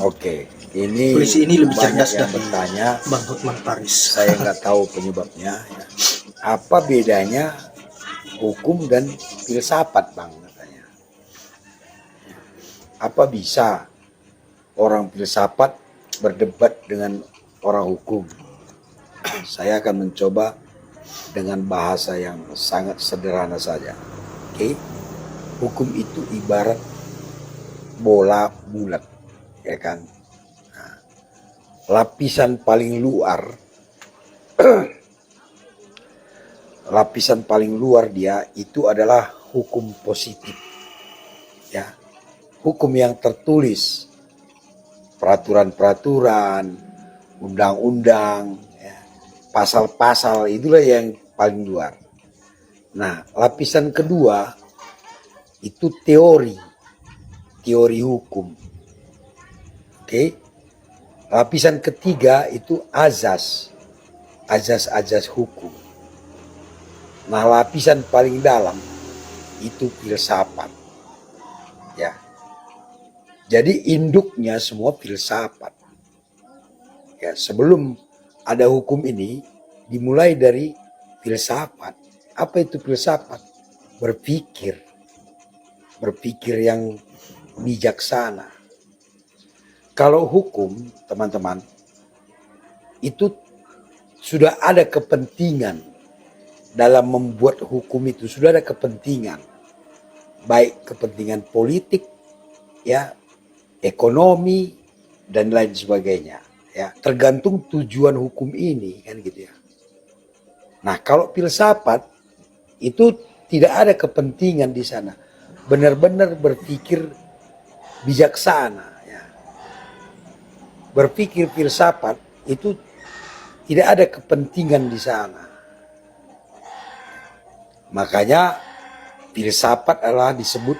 Oke, ini Polisi ini lebih banyak cerdas yang dari bertanya. Bang Hotman Paris. Saya nggak tahu penyebabnya. Ya. Apa bedanya hukum dan filsafat, Bang? Katanya. Apa bisa orang filsafat berdebat dengan orang hukum? Saya akan mencoba dengan bahasa yang sangat sederhana saja. Oke, hukum itu ibarat bola bulat, ya kan? Nah, lapisan paling luar dia itu adalah hukum positif, ya, hukum yang tertulis, peraturan-peraturan, undang-undang, ya, pasal-pasal, itulah yang paling luar. Nah, lapisan kedua itu teori hukum. Oke. Lapisan ketiga itu azas hukum. Nah, lapisan paling dalam itu filsafat. Ya. Jadi induknya semua filsafat. Ya, sebelum ada hukum ini dimulai dari filsafat. Apa itu filsafat? Berpikir yang bijaksana. Kalau hukum, teman-teman, itu sudah ada kepentingan dalam membuat hukum itu, sudah ada kepentingan, baik kepentingan politik, ya, ekonomi dan lain sebagainya, ya, tergantung tujuan hukum ini, kan gitu ya. Nah, kalau filsafat itu tidak ada kepentingan di sana, benar-benar berpikir bijaksana, ya. Berpikir filsafat itu tidak ada kepentingan di sana. Makanya filsafat adalah disebut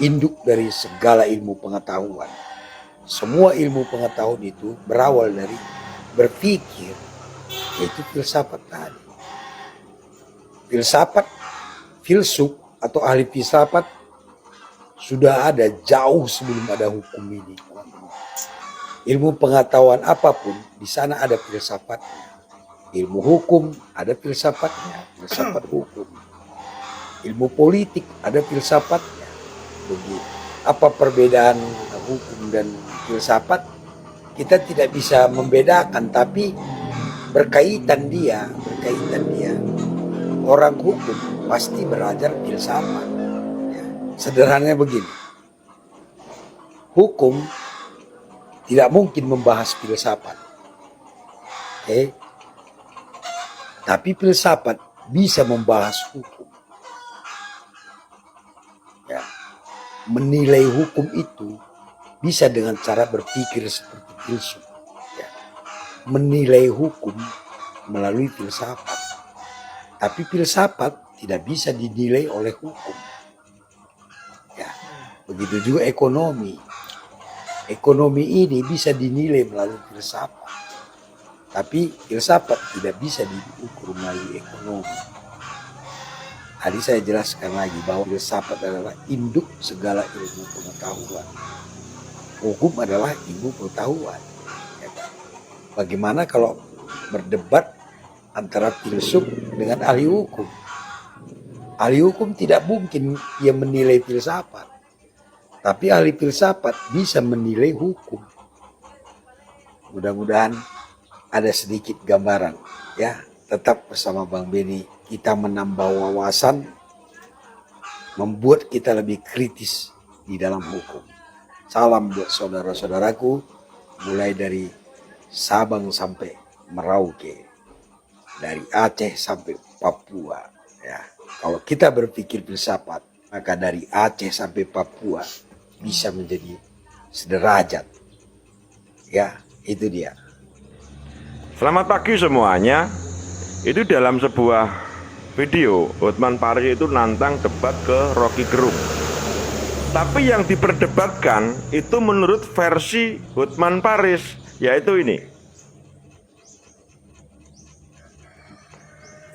induk dari segala ilmu pengetahuan. Semua ilmu pengetahuan itu berawal dari berpikir, yaitu filsafat tadi. Filsuf atau ahli filsafat sudah ada jauh sebelum ada hukum ini. Ilmu pengetahuan apapun di sana ada filsafatnya. Ilmu hukum ada filsafatnya, filsafat hukum. Ilmu politik ada filsafatnya. Begitu. Apa perbedaan hukum dan filsafat? Kita tidak bisa membedakan, tapi berkaitan dia. Orang hukum pasti belajar filsafat. Ya. Sederhananya begini. Hukum tidak mungkin membahas filsafat. Oke. Tapi filsafat bisa membahas hukum. Ya. Menilai hukum itu bisa dengan cara berpikir seperti filsuf. Ya. Menilai hukum melalui filsafat. Tapi filsafat tidak bisa dinilai oleh hukum. Ya. Begitu juga ekonomi. Ekonomi ini bisa dinilai melalui filsafat. Tapi filsafat tidak bisa diukur melalui ekonomi. Tadi saya jelaskan lagi bahwa filsafat adalah induk segala ilmu pengetahuan. Hukum adalah ilmu pengetahuan. Bagaimana kalau berdebat antara filsuf dengan ahli hukum? Ahli hukum tidak mungkin dia menilai filsafat. Tapi ahli filsafat bisa menilai hukum. Mudah-mudahan ada sedikit gambaran, ya. Tetap bersama Bang Beni, kita menambah wawasan, membuat kita lebih kritis di dalam hukum. Salam buat saudara-saudaraku, mulai dari Sabang sampai Merauke, dari Aceh sampai Papua. Ya, kalau kita berpikir filsafat, maka dari Aceh sampai Papua bisa menjadi sederajat. Ya, itu dia. Selamat pagi semuanya. Itu dalam sebuah video Hotman Paris itu nantang debat ke Rocky Gerung. Tapi yang diperdebatkan itu menurut versi Hotman Paris, yaitu ini.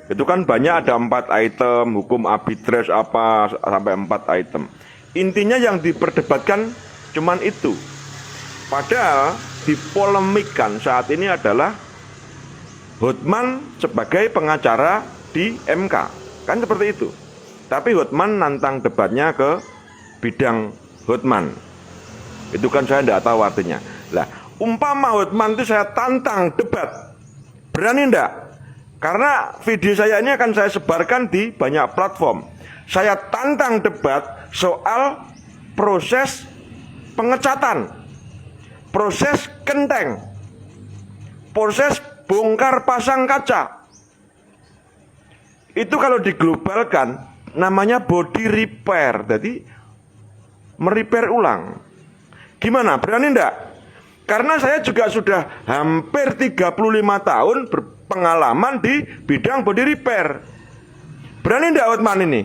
Itu kan banyak, ada 4 item, hukum arbitration apa sampai 4 item. Intinya yang diperdebatkan cuman itu. Padahal dipolemikkan saat ini adalah Hotman sebagai pengacara di MK, kan seperti itu. Tapi Hotman nantang debatnya ke bidang Hotman. Itu kan saya tidak tahu artinya. Lah, umpama Hotman itu saya tantang debat, berani enggak? Karena video saya ini akan saya sebarkan di banyak platform. Saya tantang debat soal proses pengecatan, proses kenteng, proses bongkar pasang kaca. Itu kalau diglobalkan namanya body repair. Jadi merepair ulang. Gimana? Berani enggak? Karena saya juga sudah hampir 35 tahun berpengalaman di bidang body repair. Berani enggak Hotman ini?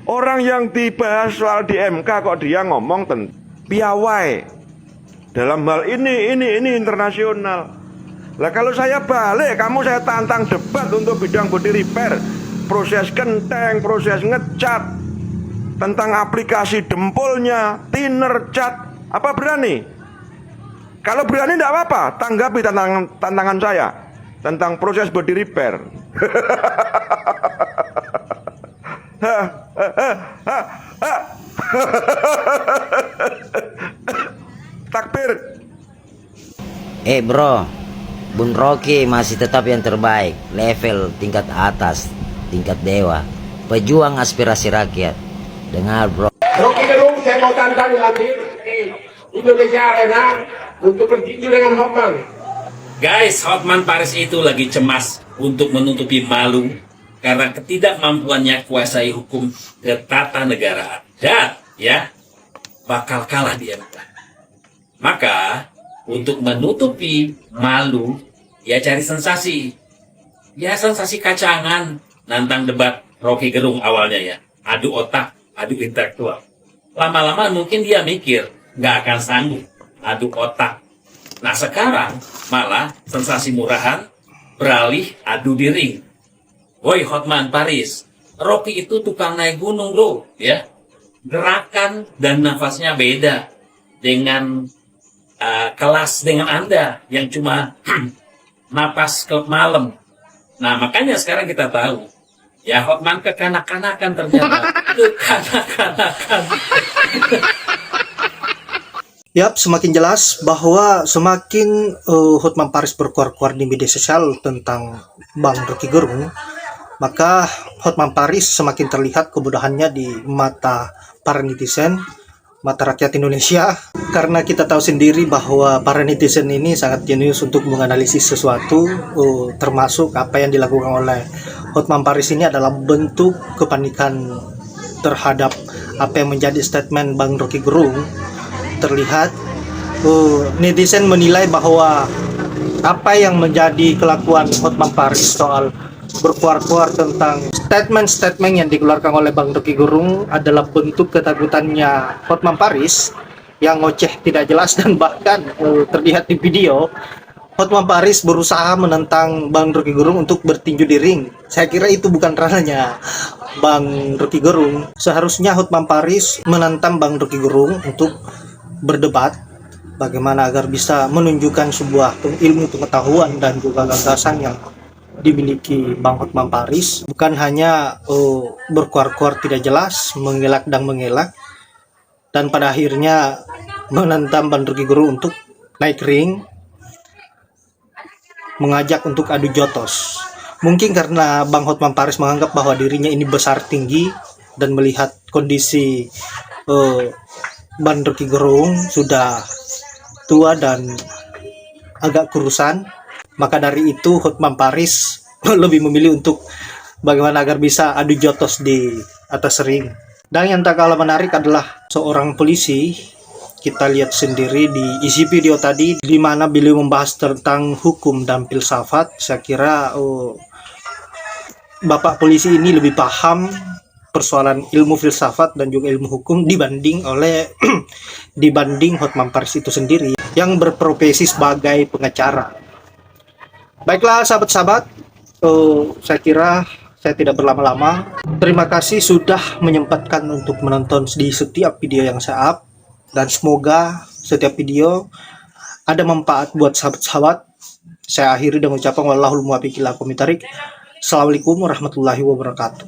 Orang yang dibahas soal di MK kok dia ngomong tentang piawai. Dalam hal ini internasional. Lah kalau saya balik, saya tantang debat untuk bidang body repair, proses kenteng, proses ngecat, tentang aplikasi dempulnya, thinner, cat, apa berani? Kalau berani tidak apa-apa, tanggapi tantangan saya tentang proses body repair. Takbir. Bro, Bun Rocky masih tetap yang terbaik, level tingkat atas, tingkat dewa, pejuang aspirasi rakyat. Dengar bro. Rocky Gerung saya mau tantang nanti di Indonesia Arena untuk bertinju dengan Hotman. Guys, Hotman Paris itu lagi cemas untuk menutupi malu karena ketidakmampuannya kuasai hukum ketatanegaraan dan bakal kalah di MK. Maka untuk menutupi malu cari sensasi. Sensasi kacangan, nantang debat Rocky Gerung awalnya adu otak, adu intelektual. Lama-lama mungkin dia mikir nggak akan sanggup adu otak. Nah sekarang malah sensasi murahan beralih adu di ring. Woi Hotman Paris, Rocky itu tukang naik gunung bro, Gerakan dan nafasnya beda dengan kelas dengan Anda yang cuma napas ke malam. Nah makanya sekarang kita tahu Hotman kekanak-kanakan ternyata. Kekanak-kanakan. Yap, semakin jelas bahwa semakin Hotman Paris berkuar-kuar di media sosial tentang Bang Rocky Gerung, maka Hotman Paris semakin terlihat kebodohannya di mata para netizen, mata rakyat Indonesia. Karena kita tahu sendiri bahwa para netizen ini sangat jenius untuk menganalisis sesuatu, termasuk apa yang dilakukan oleh Hotman Paris ini adalah bentuk kepanikan terhadap apa yang menjadi statement Bang Rocky Gerung. Terlihat netizen menilai bahwa apa yang menjadi kelakuan Hotman Paris soal berkuar-kuar tentang statement-statement yang dikeluarkan oleh Bang Rocky Gerung adalah bentuk ketakutannya Hotman Paris yang ngoceh tidak jelas, dan bahkan terlihat di video Hotman Paris berusaha menentang Bang Rocky Gerung untuk bertinju di ring. Saya kira itu bukan ranahnya Bang Rocky Gerung. Seharusnya Hotman Paris menantang Bang Rocky Gerung untuk berdebat bagaimana agar bisa menunjukkan sebuah ilmu pengetahuan dan juga gagasan yang dimiliki Bang Hotman Paris, bukan hanya berkuar-kuar tidak jelas, mengelak dan mengelak, dan pada akhirnya menantang Bang Rocky Gerung untuk naik ring, mengajak untuk adu jotos. Mungkin karena Bang Hotman Paris menganggap bahwa dirinya ini besar tinggi dan melihat kondisi Bang Rocky Gerung sudah tua dan agak kurusan, maka dari itu Hotman Paris lebih memilih untuk bagaimana agar bisa adu jotos di atas ring. Dan yang tak kalah menarik adalah seorang polisi. Kita lihat sendiri di isi video tadi di mana beliau membahas tentang hukum dan filsafat. Saya kira Bapak polisi ini lebih paham persoalan ilmu filsafat dan juga ilmu hukum dibanding Hotman Paris itu sendiri yang berprofesi sebagai pengacara. Baiklah sahabat-sahabat, saya kira saya tidak berlama-lama. Terima kasih sudah menyempatkan untuk menonton di setiap video yang saya up. dan semoga setiap video ada manfaat buat sahabat-sahabat. Saya akhiri dengan ucapan wallahul muwaffiq ila aqwamit thoriq. Assalamualaikum warahmatullahi wabarakatuh.